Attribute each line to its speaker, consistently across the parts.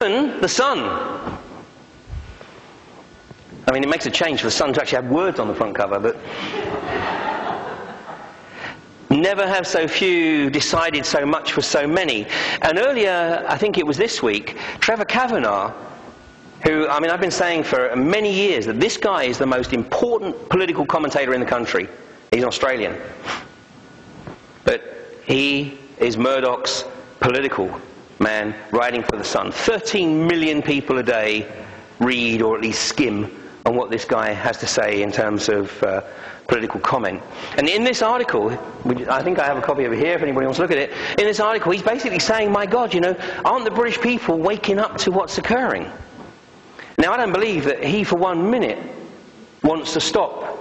Speaker 1: The sun. I mean, it makes a change for the sun to actually have words on the front cover, but never have so few decided so much for so many. And earlier, I think it was this week, Trevor Kavanagh, who, I mean, I've been saying for many years that this guy is the most important political commentator in the country. He's an Australian. But he is Murdoch's political man writing for the Sun. 13 million people a day read or at least skim on what this guy has to say in terms of political comment. And in this article, which I think I have a copy of it here if anybody wants to look at it, in this article he's basically saying, my God, you know, aren't the British people waking up to what's occurring? Now I don't believe that he for 1 minute wants to stop,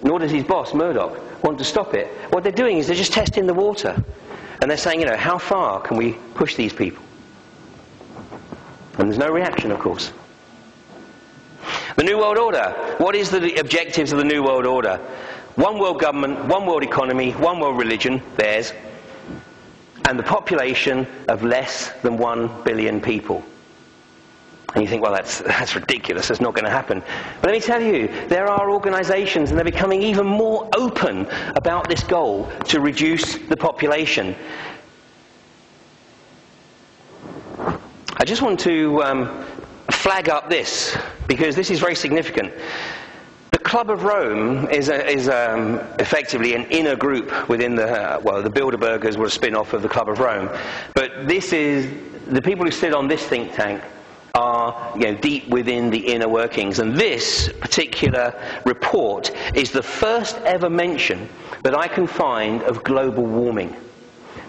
Speaker 1: nor does his boss, Murdoch, want to stop it. What they're doing is they're just testing the water. And they're saying, you know, how far can we push these people? And there's no reaction, of course. The New World Order. What is the objectives of the New World Order? One world government, one world economy, one world religion, theirs, and the population of less than 1 billion people. And you think, well, that's ridiculous, that's not going to happen. But let me tell you, there are organisations, and they're becoming even more open about this goal to reduce the population. I just want to flag up this, because this is very significant. The Club of Rome is effectively an inner group within the, well, the Bilderbergers were a spin-off of the Club of Rome. But this is, the people who sit on this think tank are, you know, deep within the inner workings. And this particular report is the first ever mention that I can find of global warming.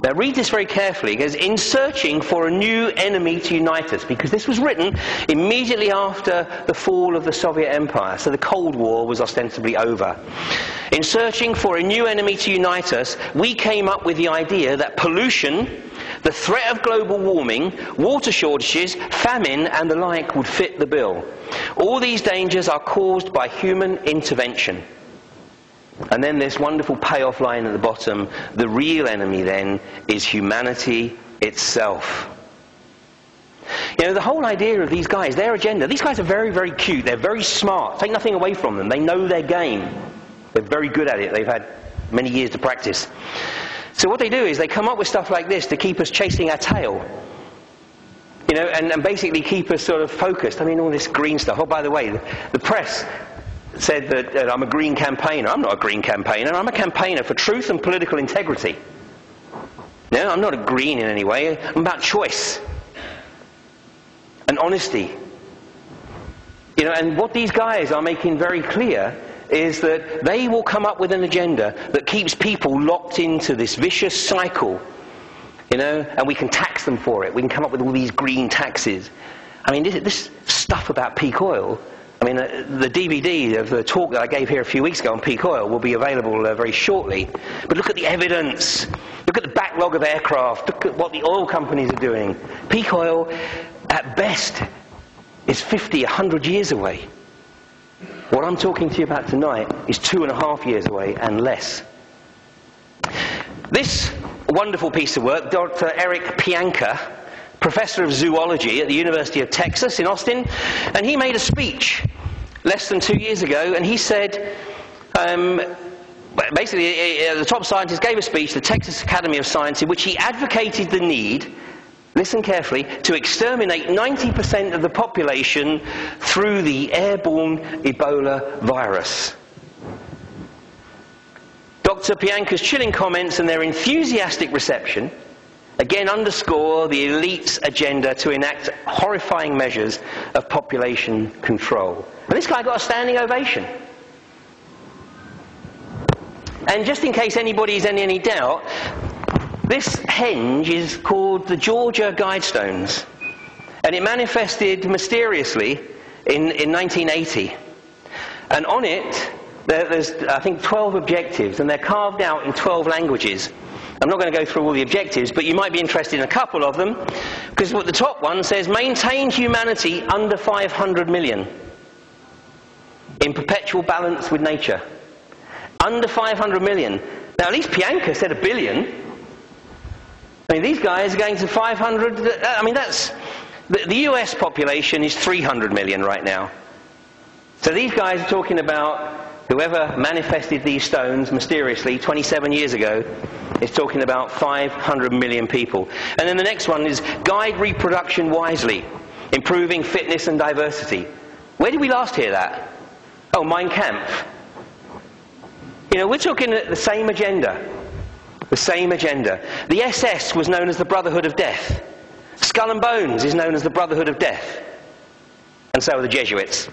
Speaker 1: Now read this very carefully, because in searching for a new enemy to unite us, because this was written immediately after the fall of the Soviet Empire, so the Cold War was ostensibly over. In searching for a new enemy to unite us, we came up with the idea that pollution, the threat of global warming, water shortages, famine and the like would fit the bill. All these dangers are caused by human intervention. And then this wonderful payoff line at the bottom, the real enemy then is humanity itself. You know, the whole idea of these guys, their agenda, these guys are very, very cute, they're very smart, take nothing away from them, they know their game, they're very good at it, they've had many years to practice. So what they do is they come up with stuff like this to keep us chasing our tail. You know, and basically keep us sort of focused. I mean, all this green stuff. Oh, by the way, the press said that I'm a green campaigner. I'm not a green campaigner. I'm a campaigner for truth and political integrity. No, I'm not a green in any way. I'm about choice and honesty. You know, and what these guys are making very clear is that they will come up with an agenda that keeps people locked into this vicious cycle, you know, and we can tax them for it. We can come up with all these green taxes. I mean, this stuff about peak oil, I mean, the DVD of the talk that I gave here a few weeks ago on peak oil will be available very shortly. But look at the evidence. Look at the backlog of aircraft. Look at what the oil companies are doing. Peak oil, at best, is 50, 100 years away. What I'm talking to you about tonight is 2.5 years away and less. This wonderful piece of work, Dr. Eric Pianka, professor of zoology at the University of Texas in Austin, and he made a speech less than 2 years ago, and he said, basically, the top scientist gave a speech to the Texas Academy of Science in which he advocated the need, listen carefully, to exterminate 90% of the population through the airborne Ebola virus. Dr. Pianka's chilling comments and their enthusiastic reception again underscore the elite's agenda to enact horrifying measures of population control. And this guy got a standing ovation. And just in case anybody's in any doubt, this henge is called the Georgia Guidestones, and it manifested mysteriously in 1980. And on it, there's, I think, 12 objectives, and they're carved out in 12 languages. I'm not going to go through all the objectives, but you might be interested in a couple of them, because the top one says, maintain humanity under 500 million, in perpetual balance with nature. Under 500 million. Now, at least Pianka said 1 billion. I mean, these guys are going to 500, I mean, that's The US population is 300 million right now. So these guys are talking about whoever manifested these stones mysteriously 27 years ago is talking about 500 million people. And then the next one is guide reproduction wisely, improving fitness and diversity. Where did we last hear that? Oh, Mein Kampf. You know, we're talking the same agenda. The same agenda. The SS was known as the Brotherhood of Death. Skull and Bones is known as the Brotherhood of Death. And so are the Jesuits.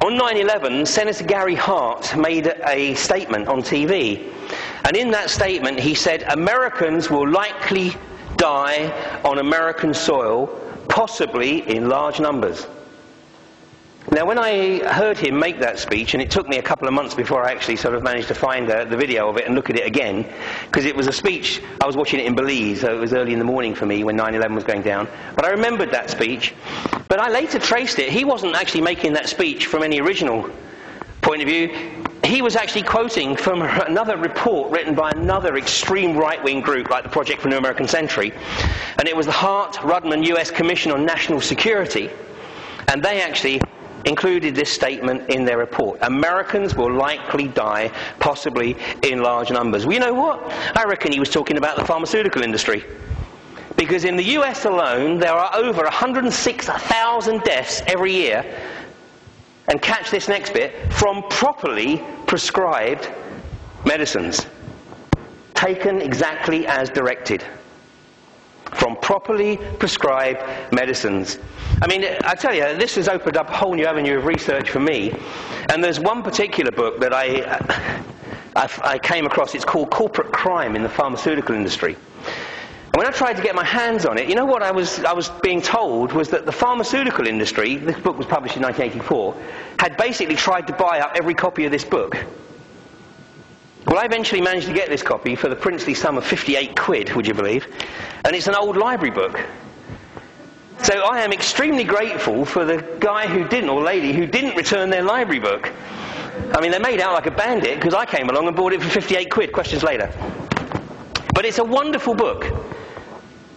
Speaker 1: On 9/11, Senator Gary Hart made a statement on TV. And in that statement he said, Americans will likely die on American soil, possibly in large numbers. Now, when I heard him make that speech, and it took me a couple of months before I actually sort of managed to find the video of it and look at it again, because it was a speech, I was watching it in Belize, so it was early in the morning for me when 9/11 was going down, but I remembered that speech. But I later traced it. He wasn't actually making that speech from any original point of view. He was actually quoting from another report written by another extreme right-wing group like the Project for a New American Century, and it was the Hart-Rudman US Commission on National Security, and they actually included this statement in their report. Americans will likely die, possibly in large numbers. Well, you know what? I reckon he was talking about the pharmaceutical industry. Because in the US alone, there are over 106,000 deaths every year, and catch this next bit, from properly prescribed medicines. Taken exactly as directed. From properly prescribed medicines. I mean, I tell you, this has opened up a whole new avenue of research for me. And there's one particular book that I came across. It's called Corporate Crime in the Pharmaceutical Industry. And when I tried to get my hands on it, you know what I was being told was that the pharmaceutical industry, this book was published in 1984, had basically tried to buy up every copy of this book. Well, I eventually managed to get this copy for the princely sum of 58 quid, would you believe? And it's an old library book. So I am extremely grateful for the guy who didn't, or lady who didn't return their library book. I mean, they made out like a bandit because I came along and bought it for 58 quid, questions later. But it's a wonderful book.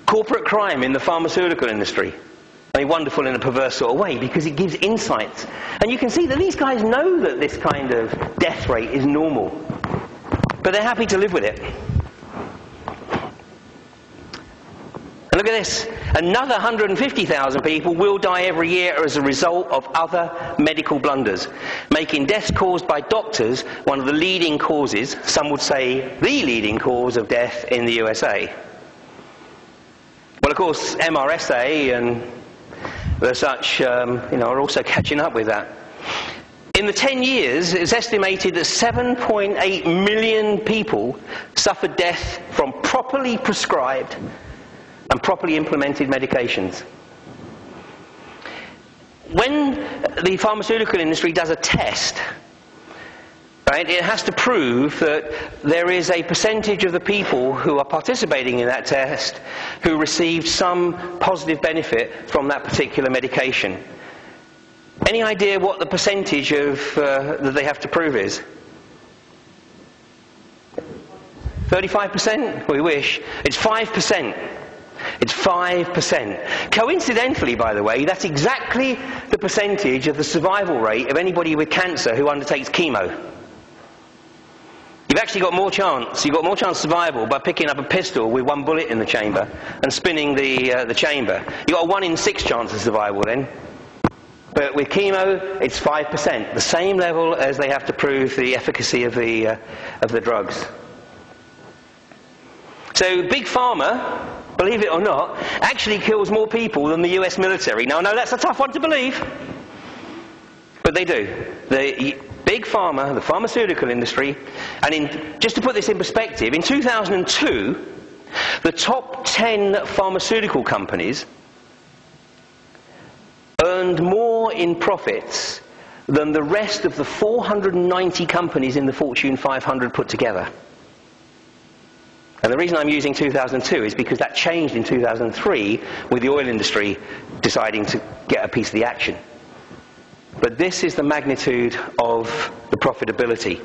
Speaker 1: Corporate Crime in the Pharmaceutical Industry. I mean, wonderful in a perverse sort of way because it gives insights. And you can see that these guys know that this kind of death rate is normal. But they're happy to live with it. And look at this. Another 150,000 people will die every year as a result of other medical blunders, making deaths caused by doctors one of the leading causes, some would say the leading cause of death in the USA. Well, of course, MRSA and the such, are also catching up with that. In the 10 years, it's estimated that 7.8 million people suffered death from properly prescribed and properly implemented medications. When the pharmaceutical industry does a test, right, it has to prove that there is a percentage of the people who are participating in that test who received some positive benefit from that particular medication. Any idea what the percentage of that they have to prove is? 35%? We wish. It's 5%. It's 5%. Coincidentally, by the way, that's exactly the percentage of the survival rate of anybody with cancer who undertakes chemo. You've actually got more chance. You've got more chance of survival by picking up a pistol with one bullet in the chamber and spinning the chamber. You've got a 1 in 6 chance of survival then. But with chemo, it's 5%, the same level as they have to prove the efficacy of the drugs. So Big Pharma, believe it or not, actually kills more people than the US military. Now, I know that's a tough one to believe, but they do. The Big Pharma, the pharmaceutical industry, and just to put this in perspective, in 2002, the top 10 pharmaceutical companies earned more in profits than the rest of the 490 companies in the Fortune 500 put together. And the reason I'm using 2002 is because that changed in 2003 with the oil industry deciding to get a piece of the action. But this is the magnitude of the profitability.